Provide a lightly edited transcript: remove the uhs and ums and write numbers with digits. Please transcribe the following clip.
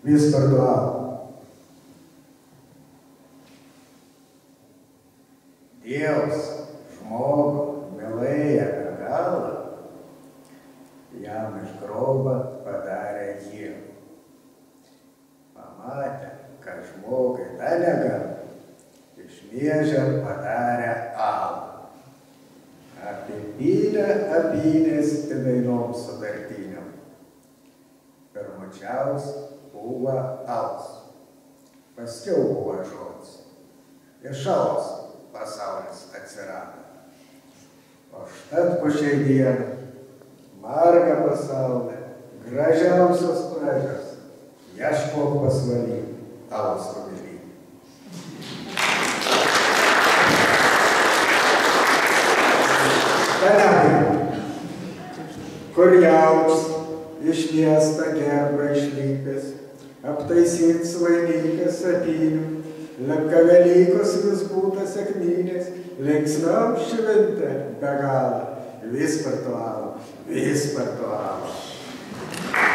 vis par to alų. Dievs žmogų mylėjo be galo, jam iš grobo padarė jėgų. Pamatė, kad žmogui ta negana, iš miežio padarė alų. Apipylė apynės įvairiom sudartynėm. Pirmučiaus buvo alus, paskiau buvo žodis. Iš alus pasaulis atsirado. O štat po šiai dienai marga pasaulė, gražiausios pradžios, ieškok pasvaly, alus rugely. Panelė, kur jauks iš miesto gerba išlipęs, aptaisyt svainikas apynių, lepka Velykos vis būta sekminės, linksmam šventė be galo, vis per to alų, vis per to alų.